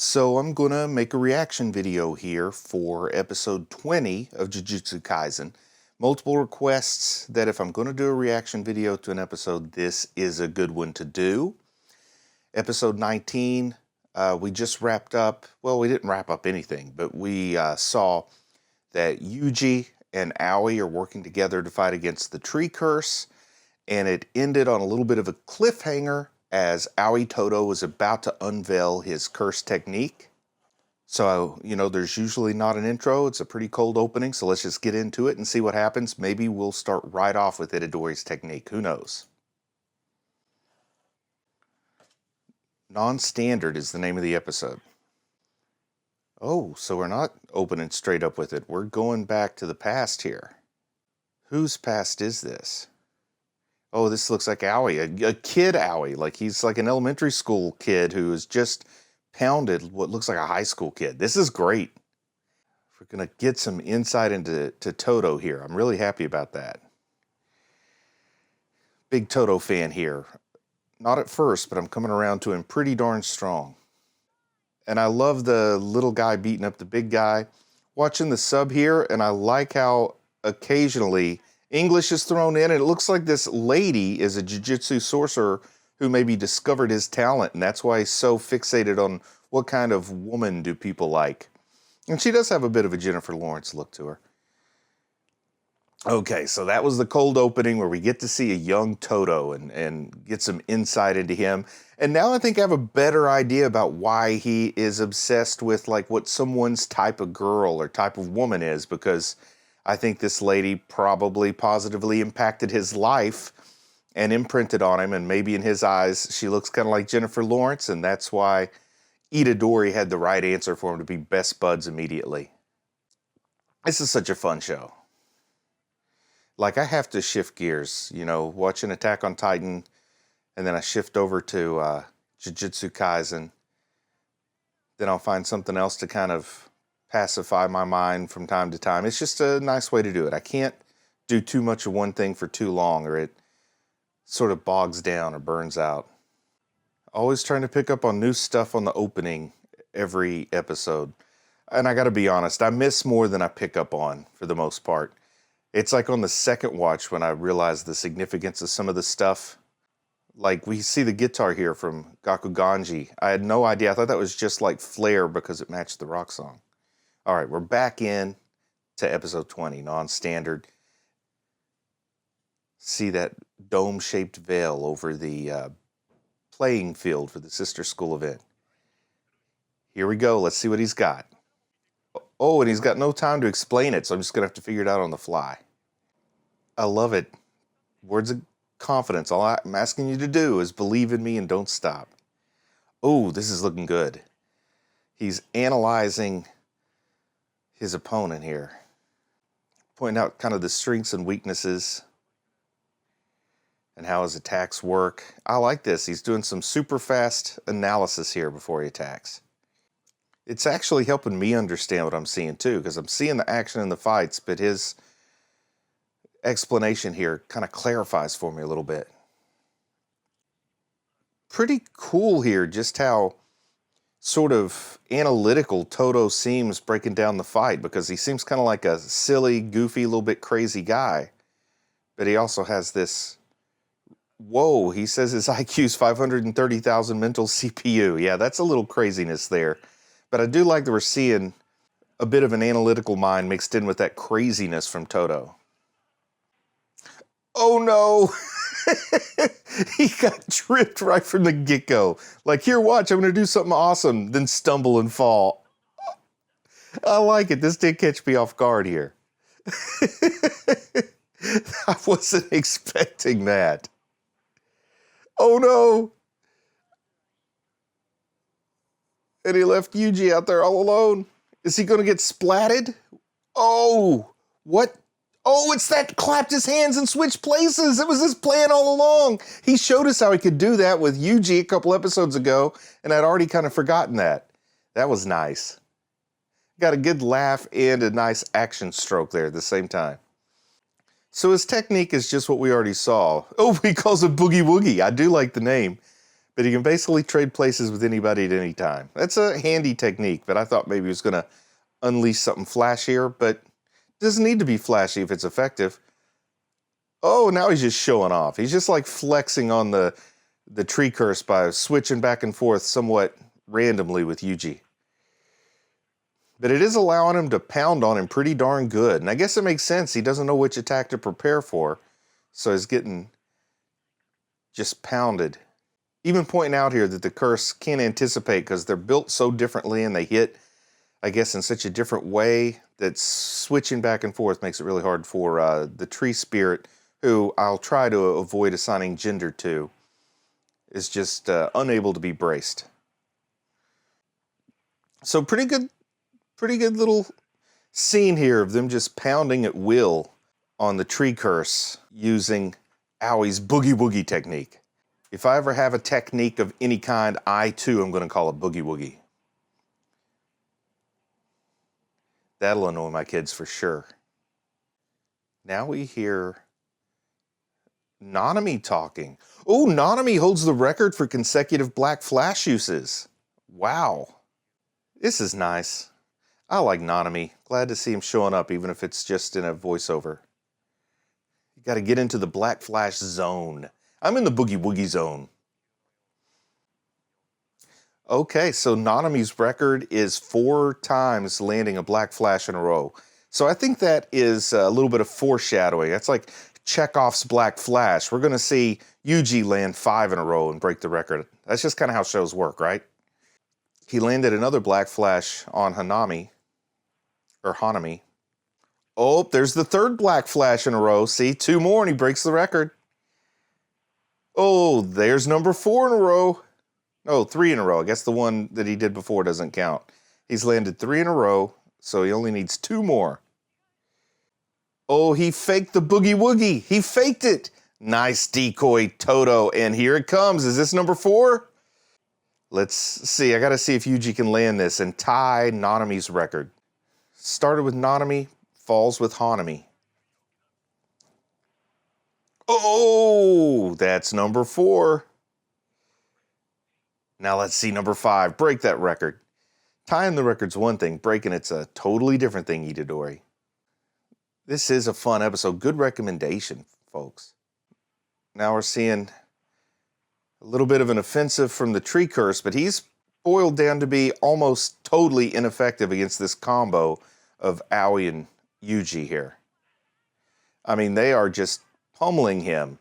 So I'm going to make a reaction video here for episode 20 of Jujutsu Kaisen. Multiple requests that if I'm going to do a reaction video to an episode, this is a good one to do. Episode 19, we just wrapped up, well, we didn't wrap up anything, but we saw that Yuji and Aoi are working together to fight against the tree curse, and it ended on a little bit of a cliffhanger as Aoi Todo was about to unveil his curse technique. So, there's usually not an intro. It's a pretty cold opening, so let's just get into it and see what happens. Maybe we'll start right off with Itadori's technique. Who knows? Nonstandard is the name of the episode. Oh, so we're not opening straight up with it. We're going back to the past here. Whose past is this? Oh, this looks like Aoi, a kid Aoi. Like he's like an elementary school kid who has just pounded what looks like a high school kid. This is great. We're going to get some insight into Todo here. I'm really happy about that. Big Todo fan here. Not at first, but I'm coming around to him pretty darn strong. And I love the little guy beating up the big guy. Watching the sub here, and I like how occasionally English is thrown in, and it looks like this lady is a Jujutsu sorcerer who maybe discovered his talent, and that's why he's so fixated on what kind of woman do people like. And she does have a bit of a Jennifer Lawrence look to her. Okay, so that was the cold opening where we get to see a young Todo and get some insight into him. And now I think I have a better idea about why he is obsessed with like what someone's type of girl or type of woman is, because I think this lady probably positively impacted his life and imprinted on him, and maybe in his eyes she looks kind of like Jennifer Lawrence, and that's why Itadori had the right answer for him to be best buds immediately. This is such a fun show. Like, I have to shift gears, watching Attack on Titan, and then I shift over to Jujutsu Kaisen. Then I'll find something else to kind of pacify my mind from time to time. It's just a nice way to do it. I can't do too much of one thing for too long, or it sort of bogs down or burns out. Always trying to pick up on new stuff on the opening every episode. And I gotta be honest, I miss more than I pick up on for the most part. It's like on the second watch when I realized the significance of some of the stuff. Like, we see the guitar here from Gakuganji. I had no idea. I thought that was just like Flare because it matched the rock song. All right, we're back in to episode 20, Non-Standard. See that dome-shaped veil over the playing field for the Sister School event. Here we go. Let's see what he's got. Oh, and he's got no time to explain it, so I'm just going to have to figure it out on the fly. I love it. Words of confidence. All I'm asking you to do is believe in me and don't stop. Oh, this is looking good. He's analyzing his opponent here, pointing out kind of the strengths and weaknesses and how his attacks work. I like this. He's doing some super fast analysis here before he attacks. It's actually helping me understand what I'm seeing too, because I'm seeing the action in the fights, but his explanation here kind of clarifies for me a little bit. Pretty cool here, just how sort of analytical Todo seems breaking down the fight, because he seems kind of like a silly, goofy, little bit crazy guy. But he also has this, whoa, he says his IQ's 530,000 mental CPU. Yeah, that's a little craziness there. But I do like that we're seeing a bit of an analytical mind mixed in with that craziness from Todo. Oh no! He got tripped right from the get-go. Like, here, watch, I'm going to do something awesome, then stumble and fall. I like it. This did catch me off guard here. I wasn't expecting that. Oh no! And he left Yuji out there all alone. Is he going to get splatted? Oh, what? Oh, it's that clapped his hands and switched places. It was his plan all along. He showed us how he could do that with Yuji a couple episodes ago, and I'd already kind of forgotten that. That was nice. Got a good laugh and a nice action stroke there at the same time. So his technique is just what we already saw. Oh, he calls it Boogie Woogie. I do like the name. But he can basically trade places with anybody at any time. That's a handy technique, but I thought maybe he was going to unleash something flashier, but it doesn't need to be flashy if it's effective. Oh, now he's just showing off. He's just like flexing on the tree curse by switching back and forth somewhat randomly with Yuji. But it is allowing him to pound on him pretty darn good. And I guess it makes sense. He doesn't know which attack to prepare for. So he's getting just pounded. Even pointing out here that the curse can't anticipate because they're built so differently and they hit, I guess, in such a different way that switching back and forth makes it really hard for the tree spirit, who I'll try to avoid assigning gender to, is just unable to be braced. So pretty good little scene here of them just pounding at will on the tree curse using Awie's Boogie Woogie technique. If I ever have a technique of any kind, I too am going to call it Boogie Woogie. That'll annoy my kids for sure. Now we hear Nanami talking. Oh, Nanami holds the record for consecutive black flash uses. Wow. This is nice. I like Nanami. Glad to see him showing up, even if it's just in a voiceover. You got to get into the black flash zone. I'm in the Boogie Woogie zone. Okay, so Nanami's record is 4 times landing a black flash in a row. So I think that is a little bit of foreshadowing. That's like Chekhov's black flash. We're going to see Yuji land 5 in a row and break the record. That's just kind of how shows work, right? He landed another black flash on Hanami. Oh, there's the 3rd black flash in a row. See, 2 more and he breaks the record. Oh, there's number 4 in a row. Oh, 3 in a row. I guess the one that he did before doesn't count. He's landed 3 in a row, so he only needs 2 more. Oh, he faked the Boogie Woogie. He faked it. Nice decoy, Toto. And here it comes. Is this number 4? Let's see. I got to see if Yuji can land this and tie Nanami's record. Started with Nanami, falls with Hanami. Oh, that's number 4. Now let's see number 5. Break that record. Tying the record's one thing. Breaking it's a totally different thing, Itadori. This is a fun episode. Good recommendation, folks. Now we're seeing a little bit of an offensive from the tree curse, but he's boiled down to be almost totally ineffective against this combo of Aoi and Yuji here. I mean, they are just pummeling him.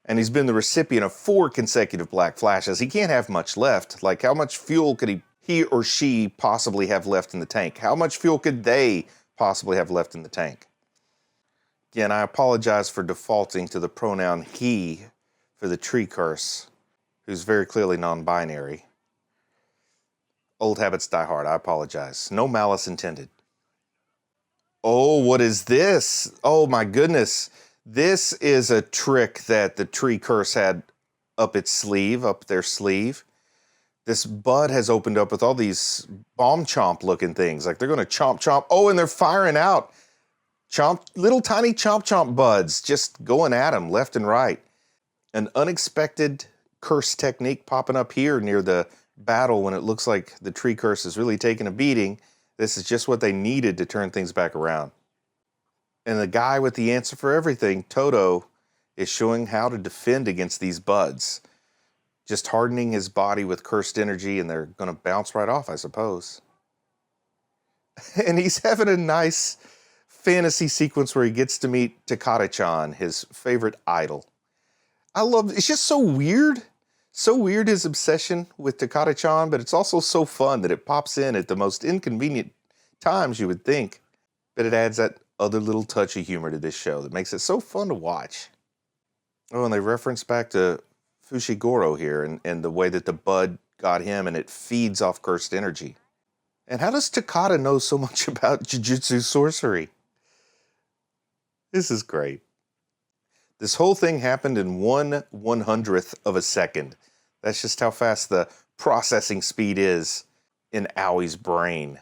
And he's been the recipient of 4 consecutive black flashes. He can't have much left. Like, how much fuel could he or she possibly have left in the tank? How much fuel could they possibly have left in the tank? Again, I apologize for defaulting to the pronoun he for the tree curse, who's very clearly non-binary. Old habits die hard. I apologize. No malice intended. Oh, what is this? Oh, my goodness. This is a trick that the tree curse had up their sleeve. This bud has opened up with all these bomb chomp looking things. Like they're going to chomp. Oh, and they're firing out. Little tiny chomp buds just going at him left and right. An unexpected curse technique popping up here near the battle when it looks like the tree curse is really taking a beating. This is just what they needed to turn things back around. And the guy with the answer for everything, Toto, is showing how to defend against these buds. Just hardening his body with cursed energy, and they're going to bounce right off, I suppose. And he's having a nice fantasy sequence where he gets to meet Takada-chan, his favorite idol. It's just so weird. So weird, his obsession with Takada-chan, but it's also so fun that it pops in at the most inconvenient times, you would think. But it adds that other little touch of humor to this show that makes it so fun to watch. Oh, and they reference back to Fushiguro here and the way that the bud got him, and it feeds off cursed energy. And how does Takada know so much about Jujutsu sorcery? This is great. This whole thing happened in 1/100th of a second. That's just how fast the processing speed is in Aoi's brain.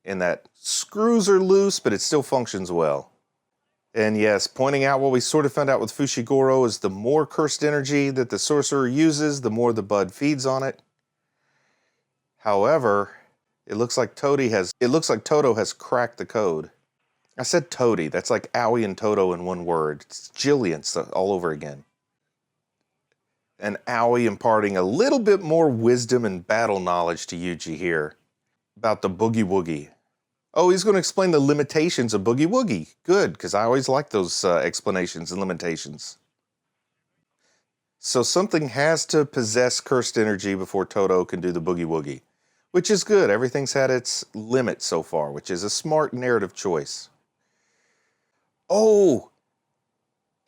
And that screws are loose, but it still functions well. And yes, pointing out what we sort of found out with Fushiguro is the more cursed energy that the sorcerer uses, the more the bud feeds on it. However, it looks like Toto has cracked the code. I said Tody. That's like Aoi and Toto in one word. It's Jillian all over again. And Aoi imparting a little bit more wisdom and battle knowledge to Yuji here about the Boogie Woogie. Oh, he's going to explain the limitations of Boogie Woogie. Good, because I always like those explanations and limitations. So something has to possess cursed energy before Toto can do the Boogie Woogie, which is good. Everything's had its limit so far, which is a smart narrative choice. Oh,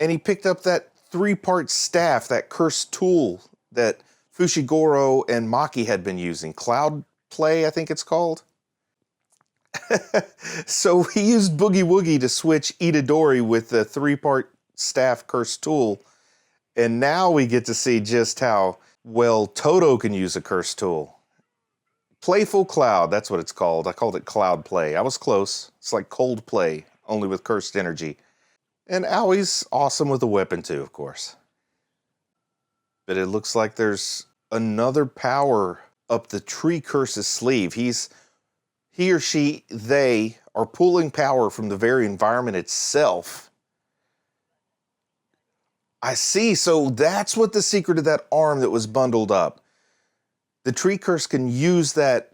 and he picked up that 3-part staff, that cursed tool that Fushiguro and Maki had been using. Cloud Play, I think it's called. So he used Boogie Woogie to switch Itadori with the 3-part staff cursed tool. And now we get to see just how well Toto can use a cursed tool. Playful Cloud, that's what it's called. I called it Cloud Play. I was close. It's like Cold Play, only with cursed energy. And Aoi's awesome with a weapon too, of course. But it looks like there's another power up the tree curse's sleeve. He or she, they are pulling power from the very environment itself. I see, so that's what the secret of that arm that was bundled up. The tree curse can use that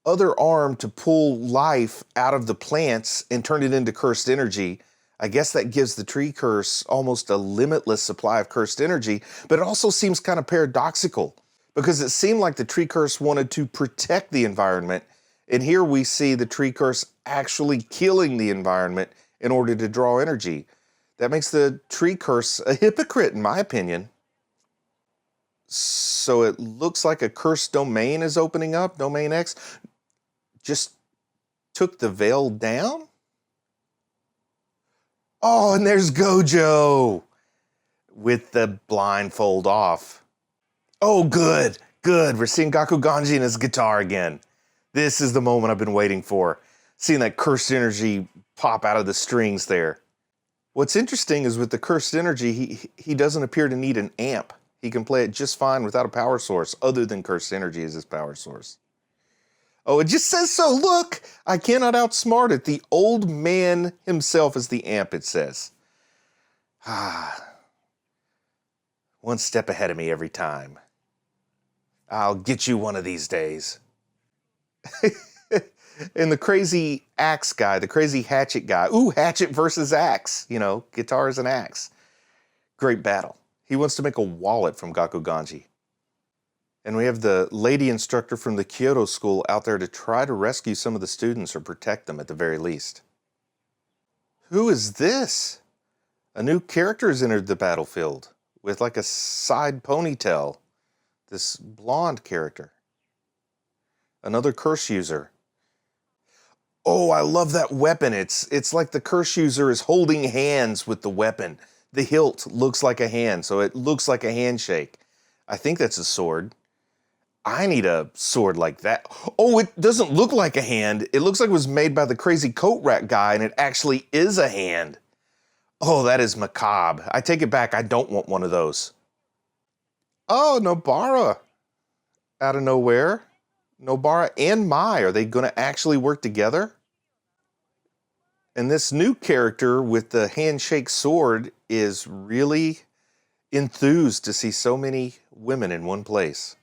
other arm to pull life out of the plants and turn it into cursed energy. I guess that gives the tree curse almost a limitless supply of cursed energy, but it also seems kind of paradoxical because it seemed like the tree curse wanted to protect the environment, and here we see the tree curse actually killing the environment in order to draw energy. That makes the tree curse a hypocrite, in my opinion. So it looks like a cursed domain is opening up. Domain X just took the veil down. Oh, and there's Gojo with the blindfold off. Oh, good, good. We're seeing Gakuganji and his guitar again. This is the moment I've been waiting for. Seeing that cursed energy pop out of the strings there. What's interesting is with the cursed energy, he doesn't appear to need an amp. He can play it just fine without a power source other than cursed energy as his power source. Oh, it just says so. Look, I cannot outsmart it. The old man himself is the amp, it says. One step ahead of me every time. I'll get you one of these days. And the crazy axe guy, the crazy hatchet guy. Ooh, hatchet versus axe. You know, guitars and axe. Great battle. He wants to make a wallet from Gakuganji. And we have the lady instructor from the Kyoto school out there to try to rescue some of the students or protect them at the very least. Who is this? A new character has entered the battlefield with like a side ponytail. This blonde character. Another curse user. Oh, I love that weapon. It's like the curse user is holding hands with the weapon. The hilt looks like a hand, so it looks like a handshake. I think that's a sword. I need a sword like that. Oh, it doesn't look like a hand. It looks like it was made by the crazy coat rack guy, and it actually is a hand. Oh, that is macabre. I take it back. I don't want one of those. Oh, Nobara. Out of nowhere. Nobara and Mai, are they going to actually work together? And this new character with the handshake sword is really enthused to see so many women in one place.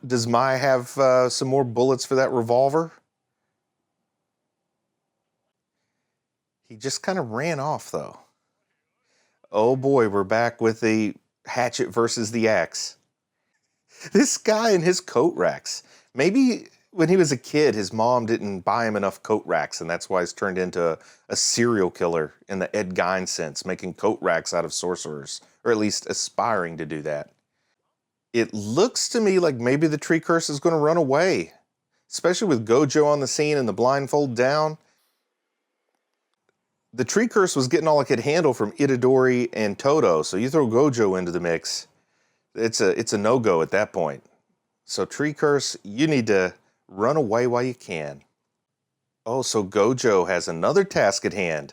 Does Mai have some more bullets for that revolver? He just kind of ran off, though. Oh boy, we're back with the hatchet versus the axe. This guy and his coat racks. Maybe when he was a kid, his mom didn't buy him enough coat racks, and that's why he's turned into a serial killer in the Ed Gein sense, making coat racks out of sorcerers, or at least aspiring to do that. It looks to me like maybe the tree curse is going to run away, especially with Gojo on the scene and the blindfold down. The tree curse was getting all it could handle from Itadori and Toto, so you throw Gojo into the mix, it's a no-go at that point. So tree curse, you need to run away while you can. Oh, so Gojo has another task at hand.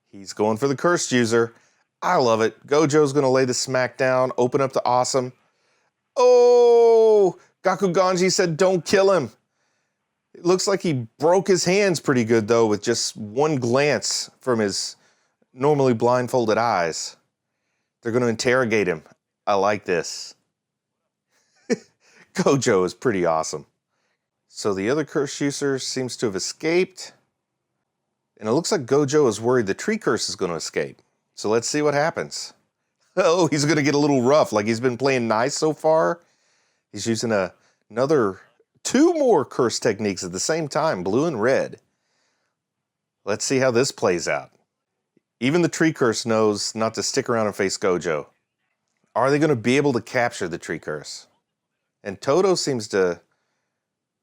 He's going for the cursed user. I love it. Gojo's going to lay the smack down, open up to awesome. Oh, Gakuganji said don't kill him. It looks like he broke his hands pretty good, though, with just one glance from his normally blindfolded eyes. They're going to interrogate him. I like this. Gojo is pretty awesome. So the other curse user seems to have escaped. And it looks like Gojo is worried the tree curse is going to escape. So let's see what happens. Oh, he's going to get a little rough. Like he's been playing nice so far. He's using two more curse techniques at the same time, blue and red. Let's see how this plays out. Even the tree curse knows not to stick around and face Gojo. Are they going to be able to capture the tree curse? And Todo seems to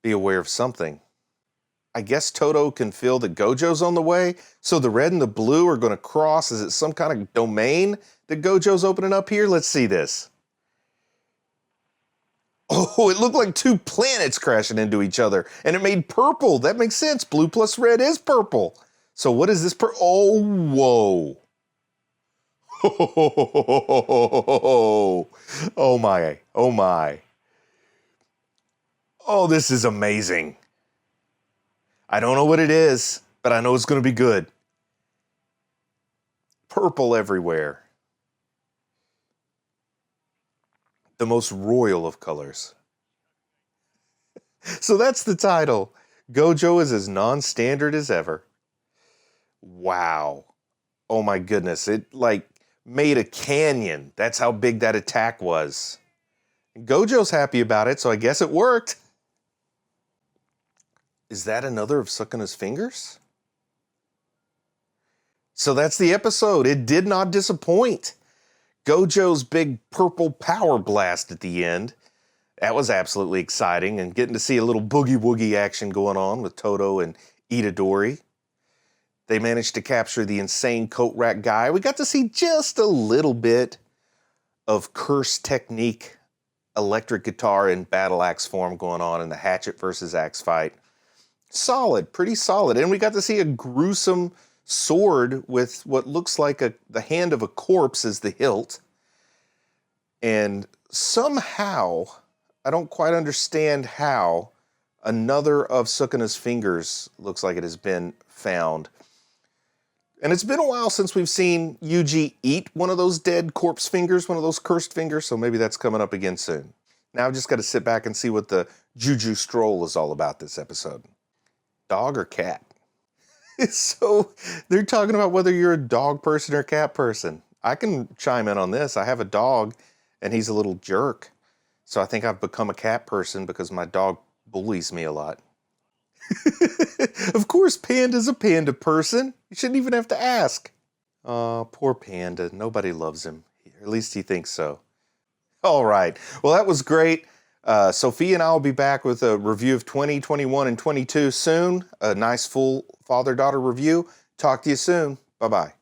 be aware of something. I guess Todo can feel that Gojo's on the way, so the red and the blue are going to cross. Is it some kind of domain that Gojo's opening up here? Let's see this. Oh, it looked like two planets crashing into each other, and it made purple. That makes sense. Blue plus red is purple. So what is this? Oh, whoa. Oh, my. Oh, my. Oh, this is amazing. I don't know what it is, but I know it's going to be good. Purple everywhere. The most royal of colors. So that's the title. Gojo is as non-standard as ever. Wow. Oh my goodness. It like made a canyon. That's how big that attack was. Gojo's happy about it, so I guess it worked. Is that another of Sukuna's fingers? So that's the episode. It did not disappoint. Gojo's big purple power blast at the end. That was absolutely exciting, and getting to see a little Boogie Woogie action going on with Todo and Itadori. They managed to capture the insane coat rack guy. We got to see just a little bit of curse technique, electric guitar in battle axe form going on in the hatchet versus axe fight. Solid, pretty solid. And we got to see a gruesome sword with what looks like the hand of a corpse as the hilt. And somehow, I don't quite understand how, another of Sukuna's fingers looks like it has been found. And it's been a while since we've seen Yuji eat one of those dead corpse fingers, one of those cursed fingers, so maybe that's coming up again soon. Now I've just got to sit back and see what the Juju stroll is all about this episode. Dog or cat? So they're talking about whether you're a dog person or a cat person. I can chime in on this. I have a dog and he's a little jerk. So I think I've become a cat person because my dog bullies me a lot. Of course, Panda's a panda person. You shouldn't even have to ask. Oh, poor Panda. Nobody loves him. Or at least he thinks so. All right. Well, that was great. Sophie and I will be back with a review of 20, 21, and 22 soon. A nice full father-daughter review. Talk to you soon. Bye-bye.